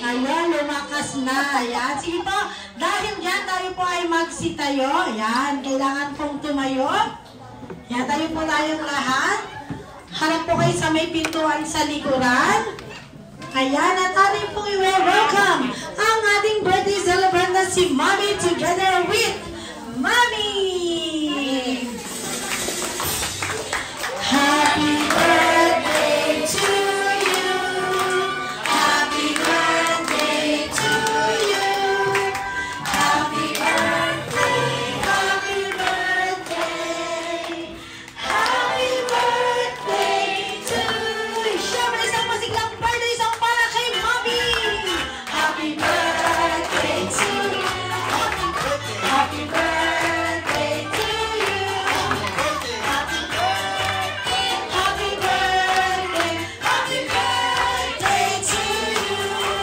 Ayan, lumakas na. Ayan, sige po. Dahil dyan, tayo po ay magsitayo. Ayan, kailangan pong tumayo. Ayan, tayo po tayong lahat. Harap po kayo sa may pintuan sa likuran. Ayan, at ating pong i-welcome ang ating birthday celebrant na si Mommy together with Mommy! Happy birthday to you! Happy birthday to you! Happy birthday! Happy birthday! Happy birthday to you! Siyempre, isang masiglang birthday, isang para kay Mommy! Happy birthday to you! Happy birthday to you! Happy birthday! Happy birthday! Happy birthday to you!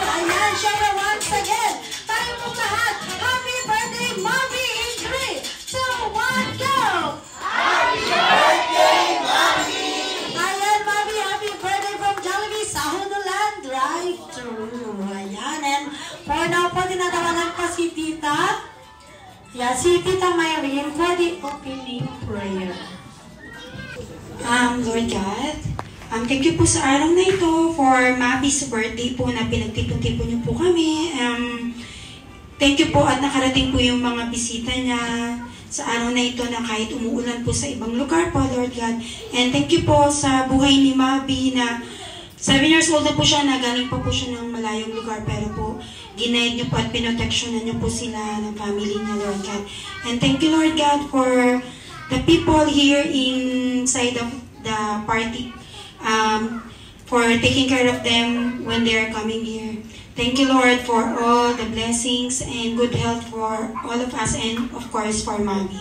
Ayan, syempre once again, tayo pong lahat, happy birthday, Mommy! In 3, 2, 1, go! Happy birthday, Mommy! Ayan, Mommy, happy birthday from Jollibee sa Hunulan Drive-Thru. Ayan, and for now po, tinatawagan pa si Tita. Yeah, si Tita Myrene for the opening prayer. Lord God, thank you po sa araw na ito for Mabi's birthday po na pinagtipon-tipon niyo po kami. Thank you po at nakarating po yung mga bisita niya sa araw na ito na kahit umuulan po sa ibang lugar po, Lord God. And thank you po sa buhay ni Mabi na 7 years old na po siya, nagaling pa po siya ng malayong lugar, pero po ginaid niyo po at pinoteksyonan niyo po sila ng family niya, Lord God. And thank you, Lord God, for the people here inside of the party, for taking care of them when they are coming here. Thank you, Lord, for all the blessings and good health for all of us and, of course, for Mommy.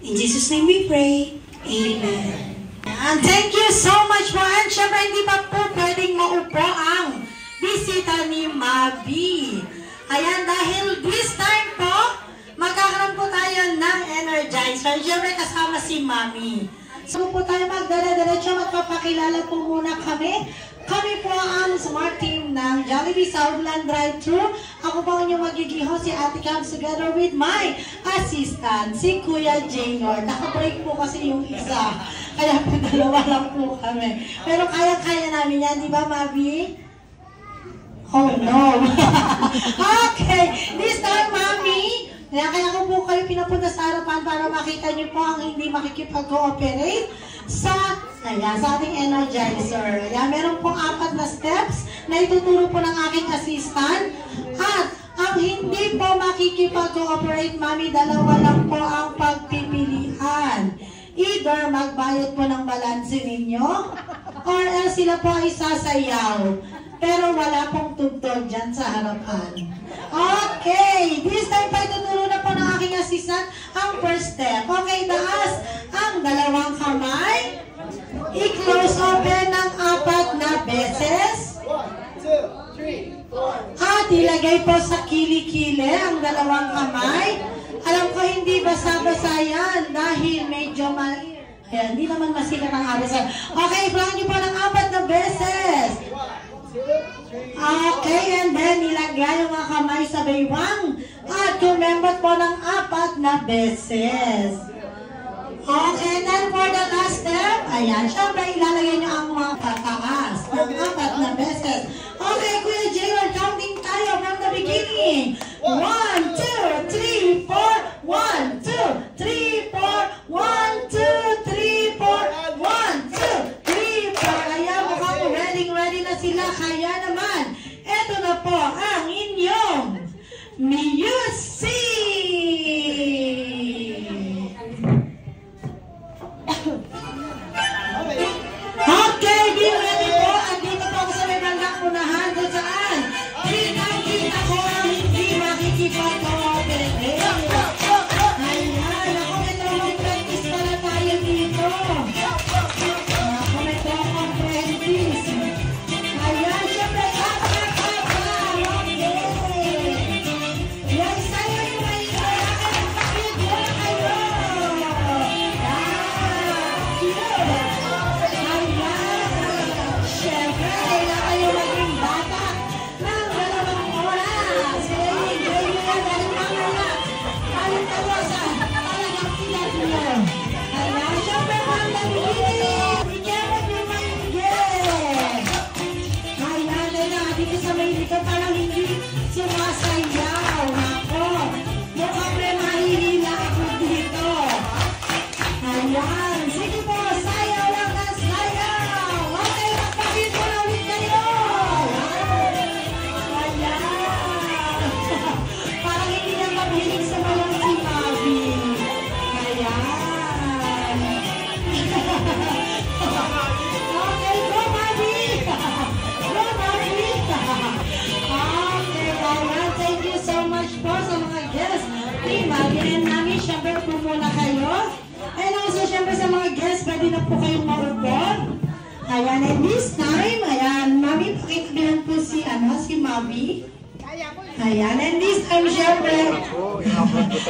In Jesus' name we pray. Amen. And thank you so much po. And syempre, hindi pa po pwedeng maupo ang bisita ni Mabi. Ayan, dahil this time po, magkakaroon po tayo ng Energizer. Syempre, kasama si Mami. So po tayo magdala-diretso, magpapakilala po muna kami. Kami po ang smart team ng Jollibee Southland Drive-Thru. Ako po ang inyong magigiho, si Ate Cam, together with my assistant, si Kuya Jaynor. Naka-break po kasi yung isa. Kaya po dalawa lang po kami. Pero kaya-kaya namin yan, di ba, Mabi? Oh, no. Okay. This time, Mami, kaya ko po kayo pinapunta sa harapan para makita niyo po ang hindi makikipag-cooperate sa ating Energizer. Ayan, meron pong 4 na steps na ituturo po ng aking assistant. At ang hindi po makikipag-cooperate, Mami, 2 lang po ang pagpipilian. Either magbayad po ng balanse ninyo, or else sila po ay sasayaw. Pero wala pong tugtog dyan sa harapan. Okay, this time pa ituturo na po ng aking assistant ang first step. Okay, taas ang 2 kamay. I-close open ng 4 na beses. 1, 2, 3, 4. At ilagay po sa kilikili ang 2 kamay. Alam ko hindi basa-basa yan dahil medyo ayan, hindi naman masikat ang araw. Okay, i-flank nyo po ng 4 na beses. Okay, and then ilagay yung mga kamay sa baywang at tumembot po ng 4 na beses. Okay, and then for the last step, ayan, syempre ilalagay nyo ang mga pataas ng 4 na beses. Okay, Kuya Jaylor, counting tayo from the beginning. 1, 2, 3, 4. 1, 2, 3, 4. 1, 2, 3, 4. 1, 2, 3, 4. Ayan, mukhang ready na sila. Kaya naman, eto na po ang inyong music! Okay, be ready po. Andito po ako sa may bandang unahan kung saan kita ko ang hindi makikipag-cooperate. Ayan, ako may tawang practice pala tayo dito. Ako may tawang practice. Ayan, syempre, kapa. Okay. Yan, sa'yo yung Ayan, and this time, ayan, Mami, pakikbilan po si Mabi. Ayan, and this time, syempre,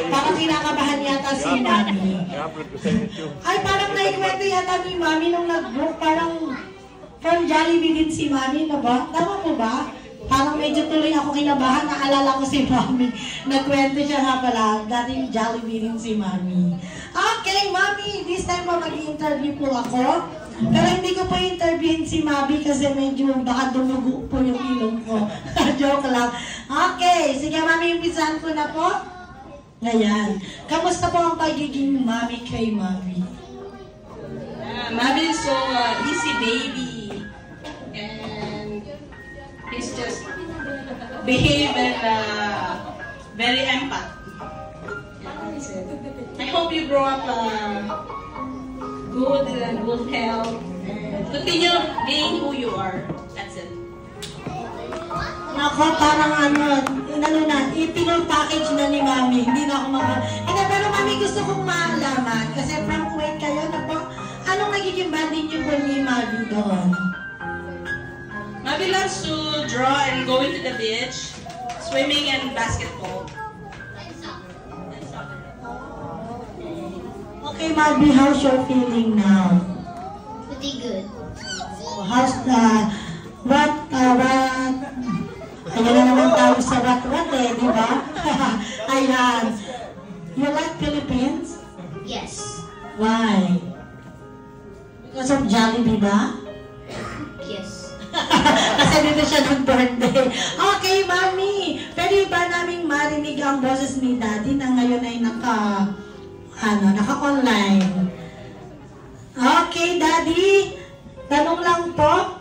parang kinakabahan yata si Mami. Ay, parang naikwento yata ni Mami nung nag-book, parang from Jollibee din si Mami, na ba? Tama po ba? Parang medyo tuloy ako kinabahan, naalala ko si Mami. Nagkwento siya nga pala, dating Jollibee din si Mami. Okay, Mami, this time po mag-interview po ako. Pero hindi ko po interviewin si Mabi kasi medyo baka dumugo po yung ilong ko. Joke lang. Okay, sige Mami, umpisahan ko na po. Ngayon, kamusta po ang pagiging Mami kay Mabi? Mabi is so easy baby. And he's just behave and very empath. I hope you grow up good and good health. Continue being who you are. That's it. Ako, parang package na ni Mami. Hindi na ako pero Mami, gusto kong maalaman. Kasi from Kuwait kayo, anong nagiging banding niyo po ni Mabi doon? Mabi loves to draw and go into the beach, swimming and basketball. Okay, Mabi, how's your feeling now? Pretty good. How's ayan na naman tayo sa what di ba? Ayan. You like Philippines? Yes. Why? Because of Jollibee ba? Yes. Kasi dito siya nag-birthday. Okay, Mami. Pwede ba naming marinig ang boses ni Daddy na ngayon ay naka-online? Okay, Daddy. Tanong lang po.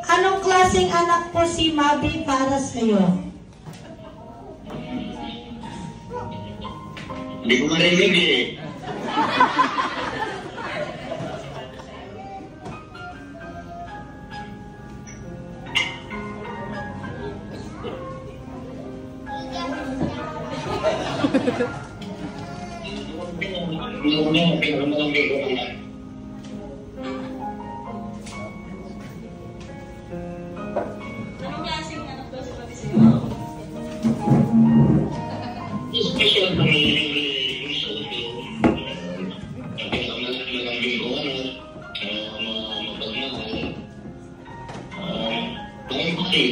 Anong klaseng anak po si Mabi para sa'yo? Hindi ko marinig eh. Anong klaseng anak daw si Mabi sa'yo? Special kung gusto ko malambing ko mapagmahal. Ngayon kasi,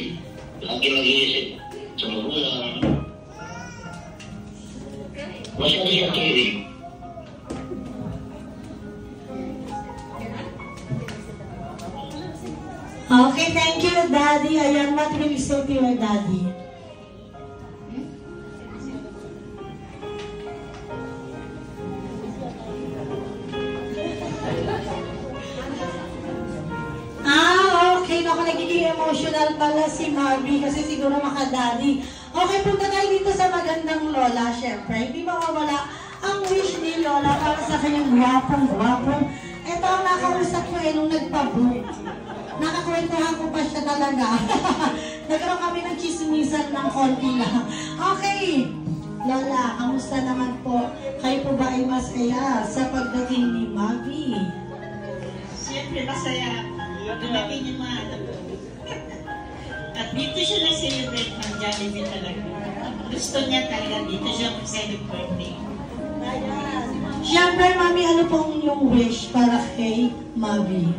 lagi nag-iisip sa magulang. Masyado siya caring. Okay, thank you, Daddy. Ayan, what will you say to your daddy? Okay. Naku, nagiging emotional pala si Mabi kasi siguro makadali. Okay, punta tayo dito sa magandang lola, syempre. Hindi mawawala ang wish ni Lola para sa kanyang gwapong. Ito ang nakausap ko nung nagpa-book. Nakakwentuhan ko pa siya talaga. Nagkaroon kami ng chismisan ng konti lang. Okay, Lola, kamusta naman po? Kayo po ba ay masaya sa pagdating ni Mabi? Siyempre masaya. Dumating yung mga anak ko. At dito siya nag-celebrate ng Jollibee talaga. Gusto niya talaga dito siya mag-celebrate. Siyempre, Mami, ano pong yung wish para kay Mabi?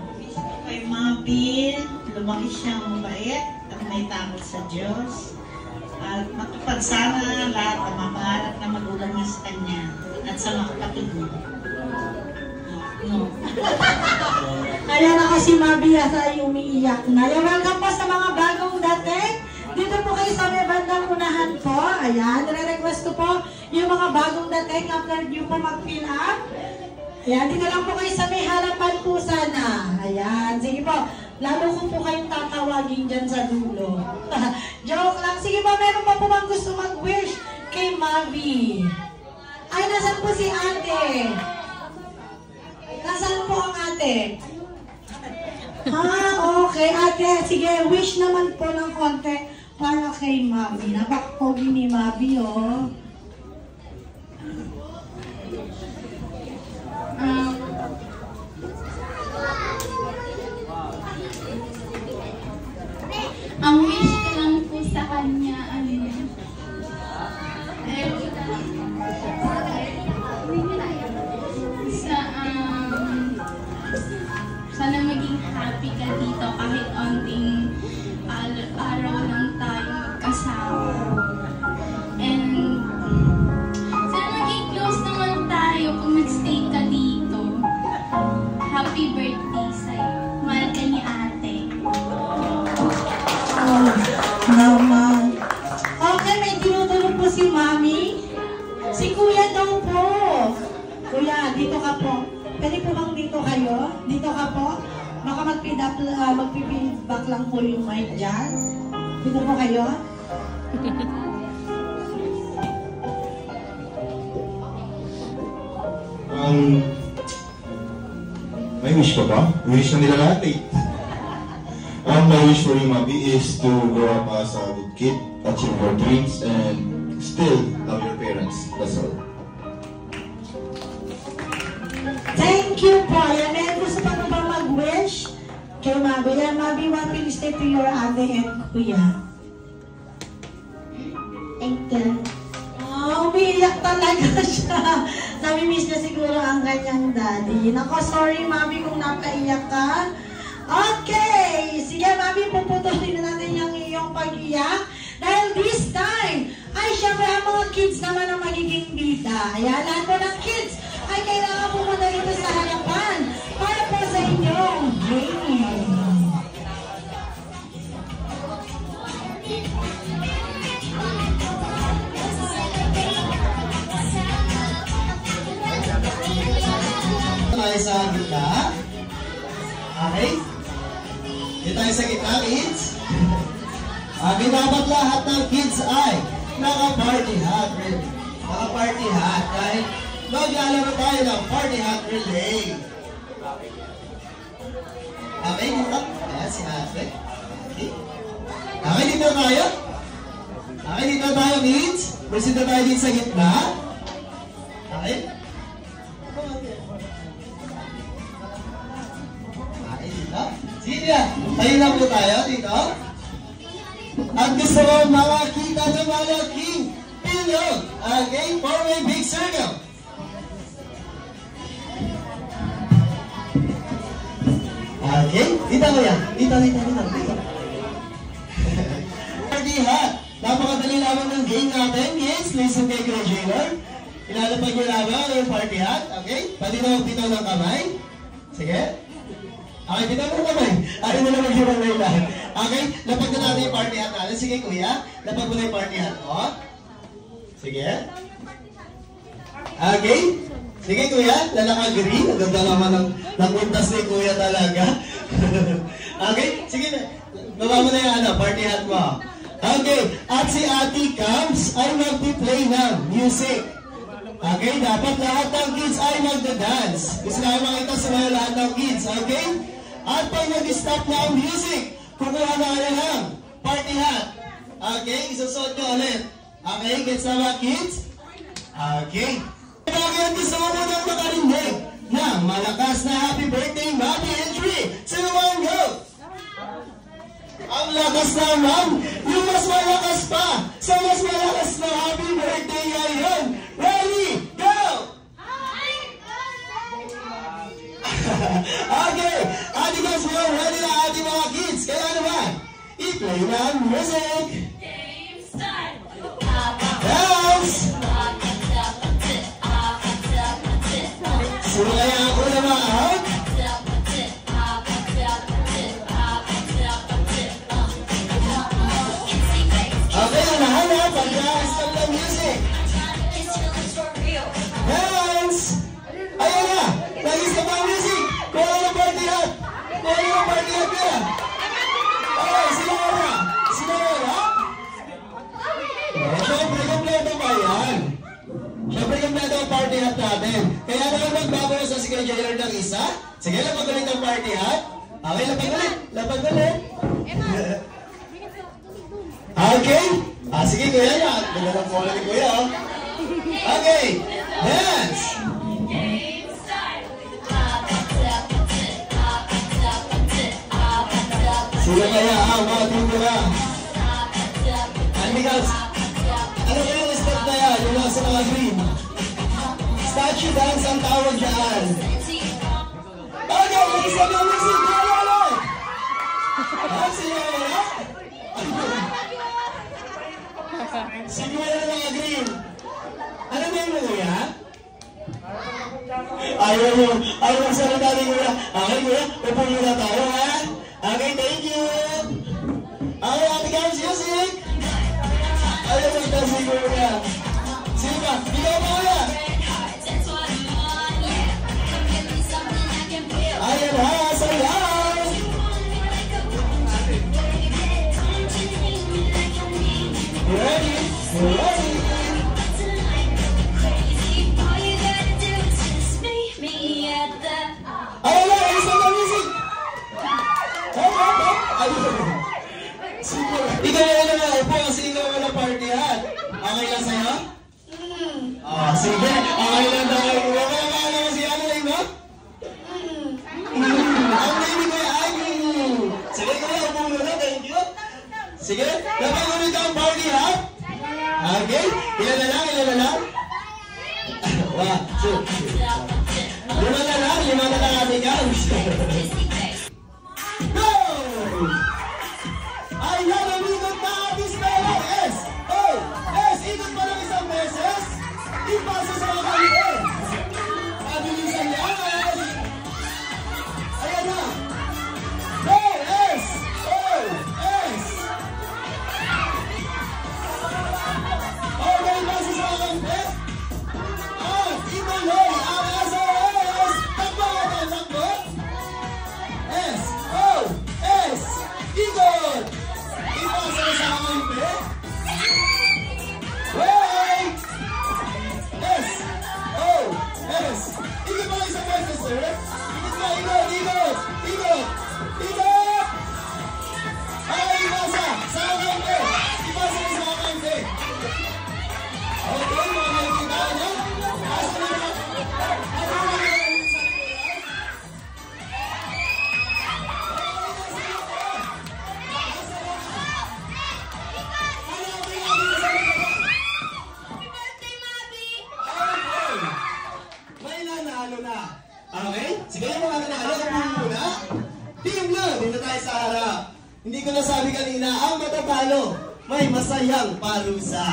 Kay Mabi, lumaki siyang mabait at may takot sa Diyos. At makapagsama lahat ang mga pangarap na magulang niya sa kanya at sa mga kapatid niya. No. Ayan na kasi Mabi yata ay umiiyak na. Welcome po sa mga bagong dating. Dito po kayo sa may bandang unahan po. Ayan, nire-request ko po yung mga bagong dating after nyo po mag-fill up. Ayan, dito lang po kayo sa may harapan po sana. Ayan, sige po. Lalo ko po kayong tatawagin dyan sa dulo. Joke lang. Sige po, meron pa po bang gusto mag-wish kay Mabi? Ay, nasan po si ate? Nasaan po ang ate? Okay. Ate, sige, wish naman po ng konti para kay Mabi. Napakapogi ni Mabi, oh. Ang wish ko lang po sa kanya, sana maging happy ka dito kahit onting araw lang tayo magkasama. And sana maging close naman tayo kung nag-stay ka dito. Happy birthday sa'yo. Mahal ka ni ate. Oh, naman. Okay, may tinutulog po si Mami. Si Kuya daw po. Kuya, dito ka po. Pwede po bang dito kayo? Dito ka po? Baka magpipidback lang po yung mic dyan. Dito po kayo? May wish ka ba? Wish na nila lahat eh. My wish for you, Mabi, is to grow up as a good kid, achieve your dreams, and still love your parents. That's all. Thank you po. Yan, may gusto pa ba mag-wish? Kay Mabi. Yan, Mabi, what will you say to your ate and kuya? Thank you. Oh, umiiyak talaga siya. Nami-miss niya siguro ang kanyang daddy. Nako, sorry, Mabi, kung napaiyak ka. Okay! Sige, Mabi, puputusin na natin yung iyong pag-iyak. Dahil this time, ay syempre ang mga kids naman ang magiging bida. Ayan, lahat po ng kids ay kailangan pumunta dito sa harapan para po sa inyong game. Tayo sa gitna. Okay? Dito tayo sa gitna, kids. Dapat lahat ng kids ay naka-party hat, really. Naka-party hat, right? Maglalaro tayo ng party hat relay. Okay, dito. Ayan, si ate. Okay. Okay, dito tayo. Okay, dito tayo, kids. Presenta tayo dito sa gitna. Okay. Okay, dito. Sige, tayo lang po tayo dito. At gusto mo makakita ng malaking bilog. Okay, form a big circle. Okay, dito ko yan. Dito. Party hat. Napakadali lamang ng game natin. Yes, listen kay Kuya Jaylor. Ilalapag niyo lamang yung party hat. Okay, pati na bitaw ng kamay. Sige. Okay, bitaw mo kamay. Ayaw mo na mag-hiwalay lang. Okay, lapag na natin yung party hat natin. Sige, Kuya. Lapag mo na yung party hat mo. Sige. Okay. Sige, Kuya. Lalaka-green. Ang ganda naman ng puntas ni Kuya talaga. Okay. Sige na. Baba mo na yung party hat mo. Okay. At si Ate Cams ay magpi-play ng music. Okay. Dapat lahat ng kids ay magda-dance. Gusto na makita sa mga lahat ng kids. Okay. At pag nag-stop na ang music, kukuha na kayo ng party hat. Okay. Isusot nyo ulit. Okay. Gets na mga kids? Okay. Bakit gusto mo munang makarinig ng malakas na happy birthday, Mami, in 3, 2, 1, go! Ang lakas naman, yung mas malakas pa, sa mas malakas na happy birthday ngayon. Ready, go! Okay, ati guys, we're ready na ating mga kids. Kaya naman, i-play na ang music. Game start! Dance! Sino kaya ako na ma-out? Okay, nahanap. Pag-stop ng music. Dance! Ayan na! Nag-stop ang music! Kuha ng party hat! Kuha ng party hat ka! Okay, sino ka na? Sino ka na? Siyempre, kompleto pa yan. Siyempre, kompleto ang party hat natin. Kaya naman magbabawas na si Kuya Jaylor ng isa. Sige, lapag ulit ang party hat. Okay, lapag ulit. Lapag ulit. Okay. Sige, Kuya. Ganda ng polo ni Kuya. Okay. Dance. Sino Sino kaya ang matutira? Because, ano kaya yung step na yan? Yung nasa mga green? Statue dance ang tawag dyan. Okay, mag-isip yung music. Wala! Sino kaya? Sino kaya ng mga green? Ano ba yung kuya? Ayaw mo sa natin kuya. Okay kuya, upo muna tayo ha. Okay, thank you. Okay, ate guys, music. Ayaw mo ito si kuya. Sino ka? Ikaw ba kuya? Ayan ha, sayaw. Ready? Ready? Ayun na, isang na music! Ikaw na nga upo kasi ikaw na party hat. Okay lang sa'yo? Sige. Okay lang tayo. Okay lang naman si ano lang mo? Ang name ko ay sige ko na, upo muna. Thank you. Sige, napangulit ang party hat. Okay, ilan na lang. 1, 2, 3. Lima na lang ating guys. Go! Ay, yan ang ikot na ating spell. S, O, S. Ikot pa lang isang beses. Ipasa sa mga kalitin. Pabilisan yan. Ayan na. Go, S, O, S. Okay, pasa sa mga kalitin. At ituloy ang SOS. Takbo. S, O, S. Ikot. Ipasa sa kampe. Wait. S, O, S. Ikot pa lang isang beses, sir. Ikot. Ay, ipasa sa kampe. Ipasa sa kampe. Okay, mga nakikita niyo. Asa na naman. May nanalo na. Okay? Sige yung mga nanalo. Upo muna. Team na. Dito tayo sa harap. Hindi ko nasabi kanina, ang matatalo may masayang parusa.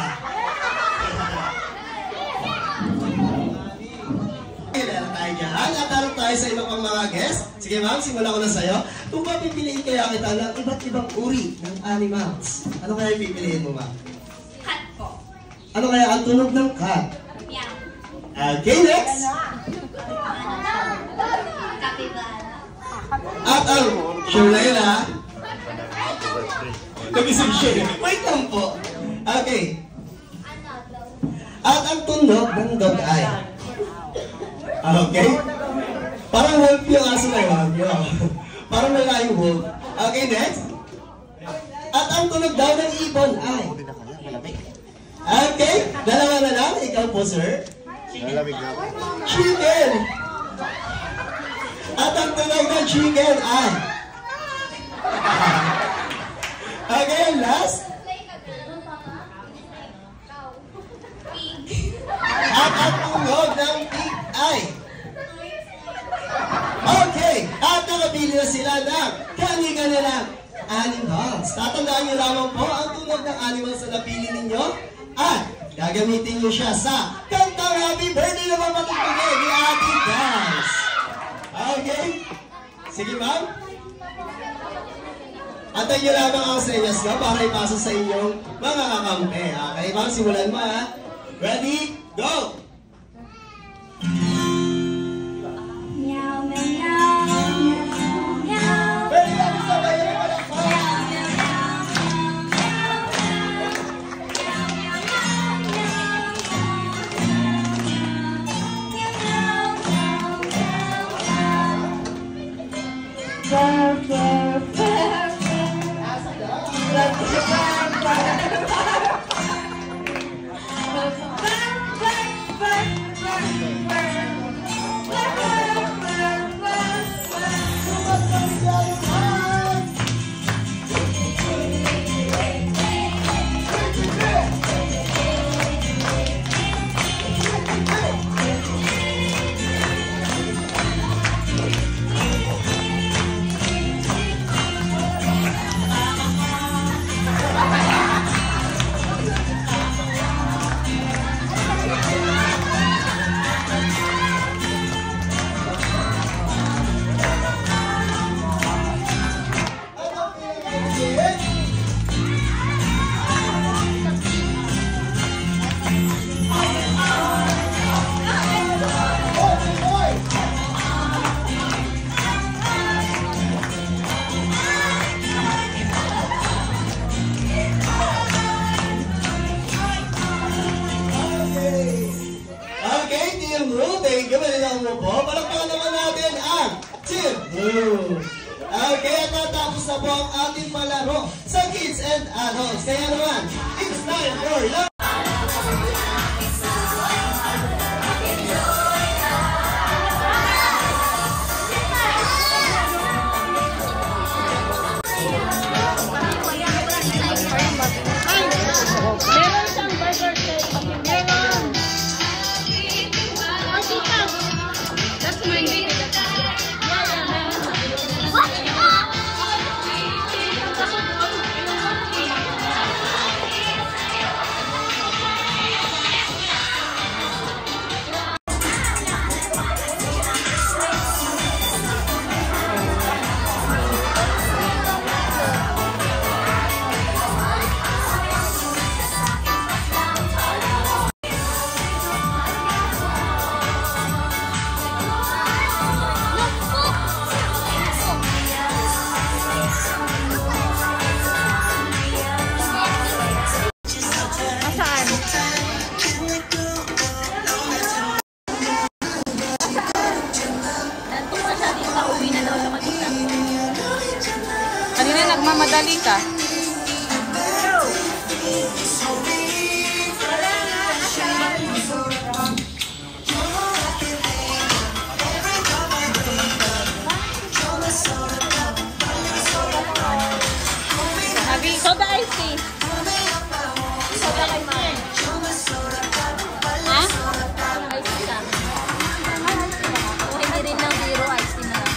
Meron tayo dyan. At harap tayo sa iba pang mga guests. Sige ma'am, simula ko na sa'yo. Kung papipiliin kaya kita ng iba't ibang uri ng animals, ano kaya pipiliin mo ma'am? Cat po. Ano kaya ang tunog ng cat? Meow. Okay, next! Capybara. At ang sure na yun ha? Nag-isip siya. Wait lang po. Okay. At ang tunog ng dog eye. Okay? Parang wolf yung aso na yun. Parang malaking wolf. Okay, next. At ang tunog daw ng ibon ay. Okay, dalawa na lang. Ikaw po, sir. Chicken. At ang tunog ng chicken ay. Okay, and last. At ang tunog ng pig ay. Okay, at nakabili na sila ng kani-kanilang animals. Tatandaan niyo lamang po ang tunog ng animals na napili ninyo at gagamitin niyo siya sa kantang happy birthday na mapatutugin ni Ate Dance. Okay? Sige ma'am. Antayin niyo lamang ang senyas ko para ipasa sa inyong mga kakampi. Okay ma'am, simulan mo ha. Ready? Go! Meow, meow, meow, meow. Pwede lang sabay yung palakpak. Oh. Okay, at natapos na po ang ating palaro sa kids and adults. Kaya naman, it's time for love. Meron siyang burger cake. Meron. That's my name. Kanina nagmamadali ka. Soda ice tea. Soda kay Ma. Ha? Ice tea lang. Hindi rin ng zero ice tea na lang.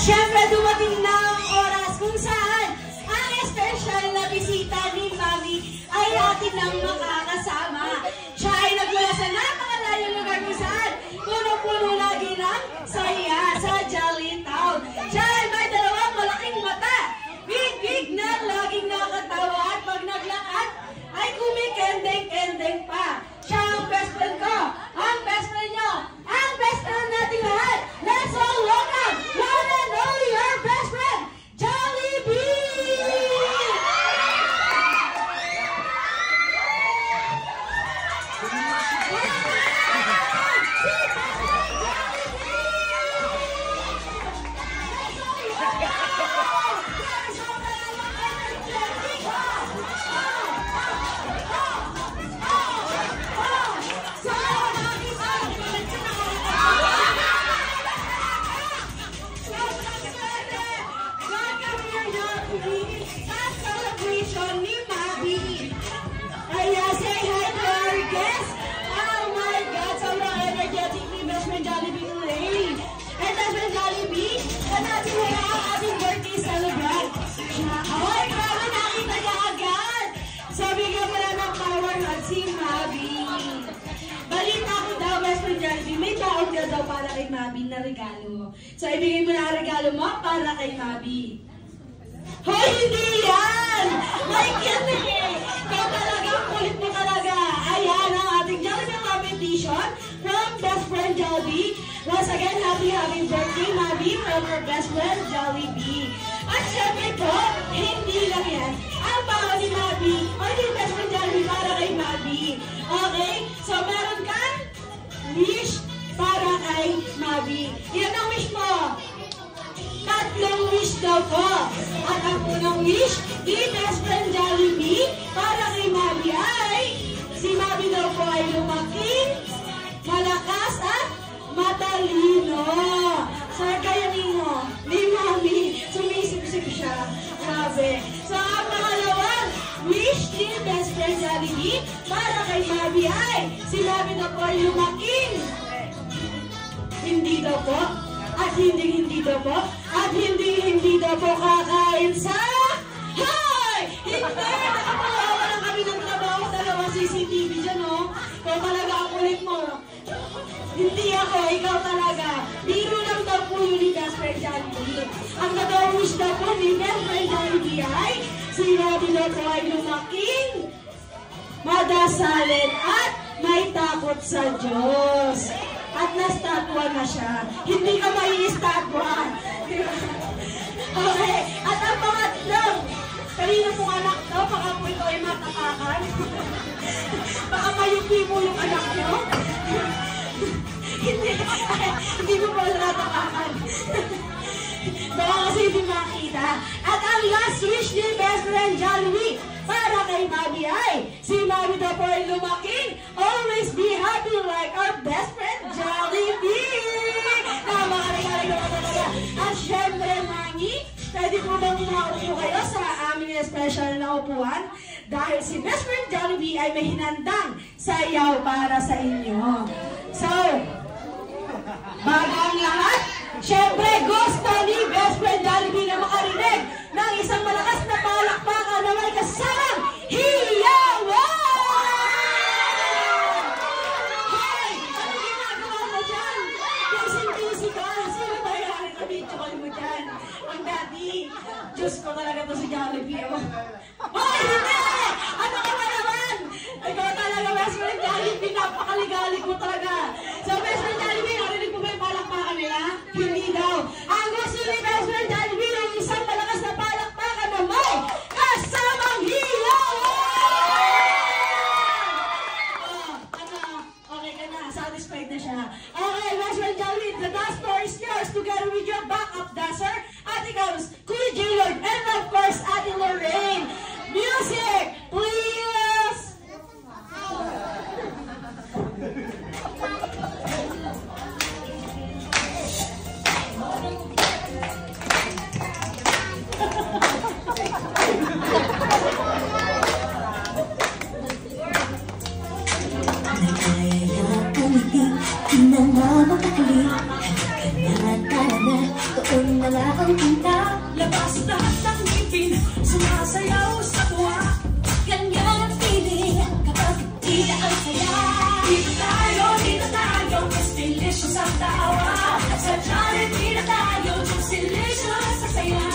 Siyempre, dumating na ang oras kung saan ang espesyal na bisita ni Mami ay atin nang makakasama. Siya ay nagmula sa napakalayong lugar kung saan puno-puno lagi ng saya sa Jolly Town. Siya ay may dalawang malaking mata, big-big na laging nakatawa at pag naglakad ay kumikendeng-kendeng pa. Siya ang best friend ko, ang best friend nyo, ang best friend natin lahat. Let's all welcome one and only our best friend, Jollibee! May taong ka daw para kay Mabi na regalo. So, ibigay mo na ang regalo mo para kay Mabi. Hoy, hindi yan! May kinig! Kaya talagang kulit mo talaga. Ayan ang ating Jollibee competition from Best Friend Jollibee. Once again, happy birthday, Mabi, from our best friend, Jollibee. At syempre po, hindi lang yan. Ang bawa ni Mabi, or yung Best Friend Jollibee para kay Mabi. Okay? So, meron kang wish para kay Mabi. Yan ang wish mo. Tatlong wish daw po. At ang unang wish, ni Best Friend Jollibee para kay Mabi ay si Mabi daw po ay lumaking, malakas at matalino. So, kaya mo, ni Mabi, sumisip-sip siya. Grabe. So, ang pangalawang wish ni Best Friend Jollibee para kay Mabi ay si Mabi daw po ay lumaking, hindi daw po, at hindi daw po, at hindi daw po kakain sa... Hoy! Hindi! Nakapagawa lang kami ng trabaho, dalawang CCTV dyan, oh. Kung talaga ang kulit mo. Hindi ako, ikaw talaga. Biro lang daw po yun ni Best Friend Jollibee. Ang nag-wish daw po ni Best Friend Jollibee ay si Mabi daw po ay lumaking, madasalin at may takot sa Diyos. At nastatwa na siya. Hindi ka mai-statwa. Okay. At ang pangatlo, kanina pong anak to, baka po ito ay matapakan. Baka mayupi mo yung anak nyo. Hindi. Hindi mo pala natapakan. Baka kasi hindi makita. At ang last wish ni Best Friend Jollibee para kay Mabi ay, si Mabi daw po ay lumaking, always be happy like our best friend Jollibee! Namakarigalig naman talaga. At syempre, Mangi, pwede po bang umaupo kayo sa aming special na upuan? Dahil si Best Friend Jollibee ay may hinandang sayaw para sa inyo. So, bago ang lahat, syempre gusto ni Best Friend Jollibee na makarinig ng isang malakas na palakpakan na may kasamang hiyawan! Hey! Ano ginagawa mo dyan? Busy ka! Sino ba yan? Ito mo dyan. Ang daddy. Diyos ko talaga to si Jollibee. Hoy! Hindi! Ano ka ba naman? Ikaw talaga, Best Friend Jollibee. Napakaligalig mo talaga. So, Best Friend Jollibee, narinig mo ba yung palakpakan nila? Hindi daw. Ang gusto ni Best Friend Jollibee ng isang malakas na palakpakan na may kasamang hiyawan! Okay ka na. Satisfied na siya. Okay, Best Friend Jollibee, the dance floor is yours together with your backup dancer, Ate Gauss, Kuya J-Lord, and of course, Ate Lorraine. Music, please! Labas lahat ng ngipin, sumasayaw sa tuwa. Ganyan ang feeling kapag tila ang saya. Dito tayo, mas delicious ang tawa. Sa Jollibee na tayo, just delicious ang saya.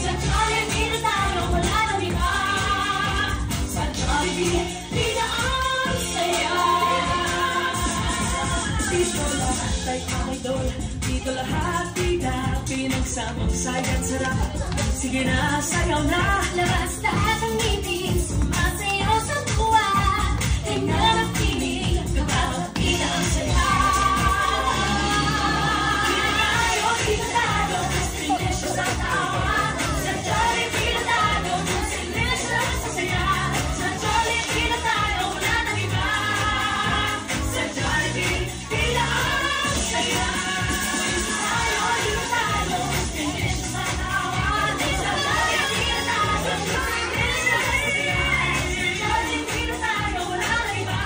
Sa Jollibee na tayo, wala nang iba. Sa Jollibee, tila ang saya. Dito lahat ay idol, dito lahat tila pinagsamang sayang sarap. Sige na, sayaw na. Labas lahat ng ngipin, sumasayaw sa tuwa. Ganyan ang feeling kapag tila ang saya. Dito tayo, mas delicious ang tawa. Sa Jollibee na tayo, mas delicious ang saya. Sa Jollibee na tayo, wala nang iba. Sa Jollibee, tila ang saya. Dito tayo, mas delicious ang tawa. Sa Jollibee na tayo, mas delicious ang saya. Sa Jollibee na tayo, wala nang iba.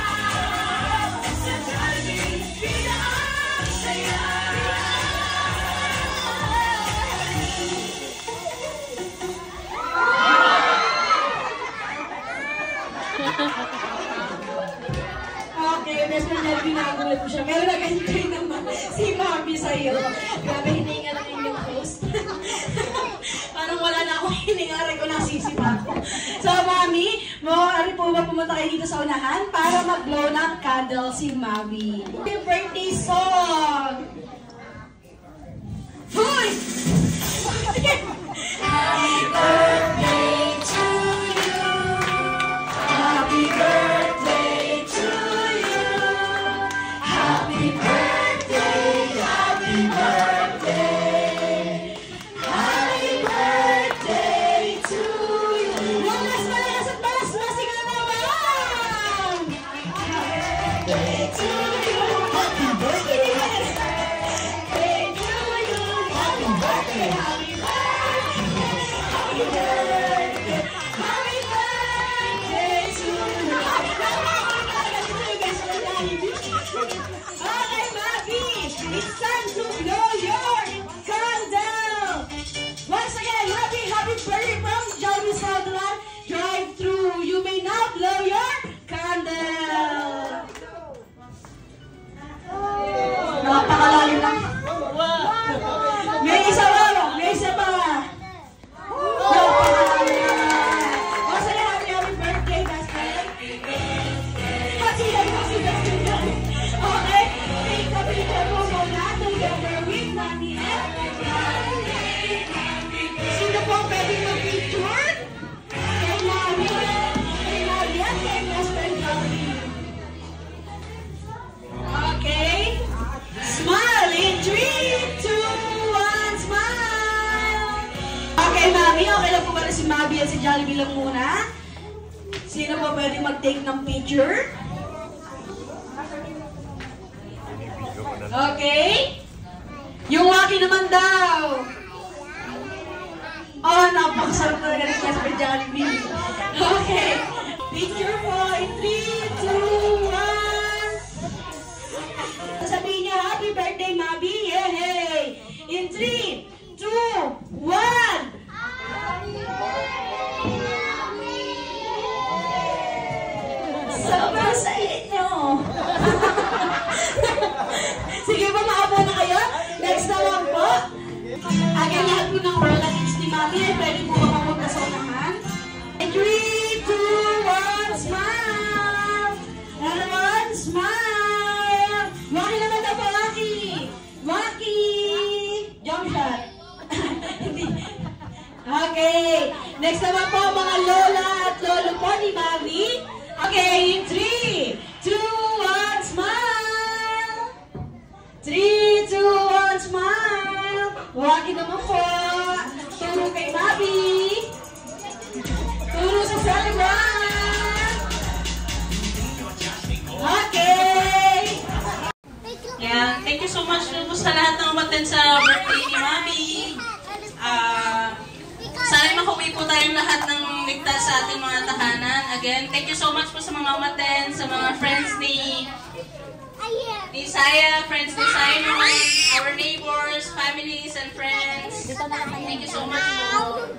Sa Jollibee, tila ang saya. Okay, Best Friend Jollibee, nagulat mo siya. Pero nag-enjoy naman si Mami sa'yo. Grabe, hininga ng inyong host. Parang wala na akong hininga, rin ko nasisipa ko. So, Mami, ari po ba pumunta kayo dito sa unahan para mag-blow ng candle si Mami? Happy birthday song! Hoy! Sige! Happy birthday to you! Happy birthday to you! Happy birthday, happy birthday! Happy birthday to you! Malas at malas, masigaw naman! Happy birthday to you! Happy birthday! Happy birthday to you! Happy birthday! Happy birthday! Happy birthday! Happy birthday to you! Okay, Mabi! It's time to blow your candle! Once again, happy birthday from Jollibee Southland Drive-Thru. You may now blow your candle! Napakalalim lang. May isa pa! May isa pa! Napakalalim lang. Once again, happy birthday, best friend. Kasi, okay? Take a picture mo muna. Mabi at si Jollibee lang muna. Sino ba pwede mag-take ng picture? Okay. Yung Waki naman daw. Oh, napakasarap talaga ng class by Jollibee. Okay. Picture po in 3, 2, 1. Sabihin niya, happy birthday, Mabi. Yay! In 3, 2, 1. Sobrang saya nyo. Sige po, maapo na kayo. Next naman po. Again, lahat po ng relatives ni Mami ay pwede po makapunta sa unahan. 3, 2, 1, smile! Everyone, smile! Waki naman na po, Waki! Waki! Jump shot! Okay. Next naman po, mga lola at lolo po ni Mami. Okay, in 3, 2, 1, smile! 3, 2, 1, smile! Waki naman po. Turo kay Mabi. Turo sa celebrant. Okay. Yan. Thank you so much po sa lahat ng umattend sa birthday ni Mabi. Sana makauwi po tayong lahat ng ligtas sa ating mga tahanan. Again, thank you so much po sa mga umattend, sa mga friends ni Saya, friends ni Simon, our neighbors, families, and friends. Thank you so much po.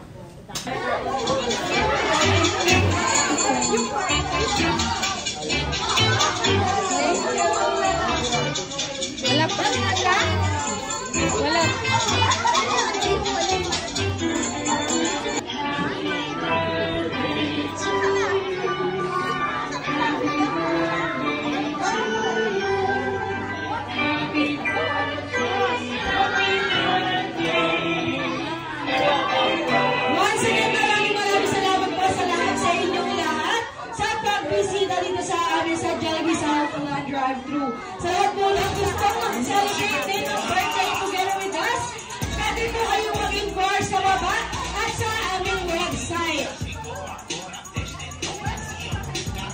Wala pa ka? Wala. Once again, maraming salamat po sa lahat sa inyong lahat sa pagbisita dito sa amin sa Jollibee sa Alcala Drive-Thru. Sa lahat po lang gusto mag-celebrate din ang birthday together with us. Pwede po kayong mag-inquire sa baba at sa aming website.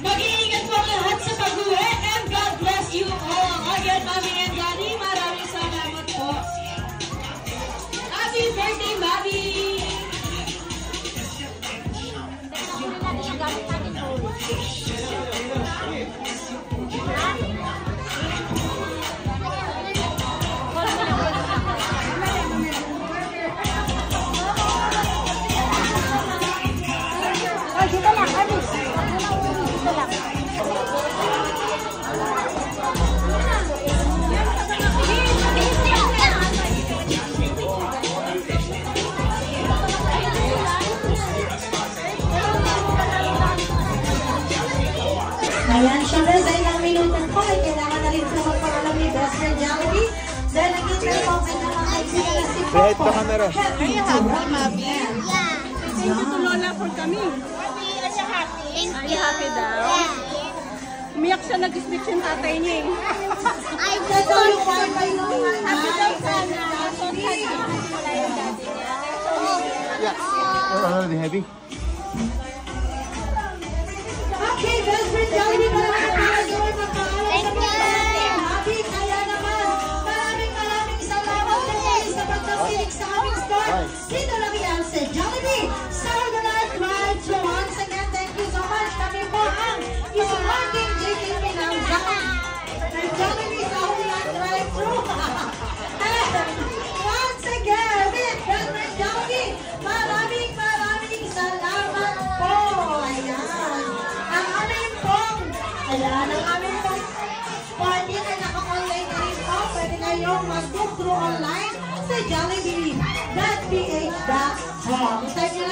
Mag-iingat po lahat sa pag-uwi and God bless you all. Again, Mami and Daddy, maraming salamat po. Happy birthday, Mami! Ayan, syempre dahil ang minuto po ay kailangan na rin po magpakalam ni Best Friend Jollibee. Dahil nag-intray po kayo ng mga kaibigan na si Popo. Happy Mami. Thank you to Lola for coming. Happy daw. Umiyak siya, nag-speech yung tatay niya eh. Ay, ito yung wifi ng Happy daw sana. Already heavy? Okay, Best Friend Jollibee, maraming magpapaalam sa pagpapaalam. Happy, kaya naman. Maraming salamat po sa pagtasilig sa aming store. Dito lang yan sa Jollibee. Sa Alcala Drive-Thru. Once again, thank you so much. Kami po ang isumaking JKP ng Jollibee sa Alcala Drive-Thru. Once again, with Best Friend Jollibee, maraming salamat po. Ayan. Ang aming pong party ay naka-online na rin po. Pwede kayong mag-book through online sa Jollibee.ph.com. Type nyo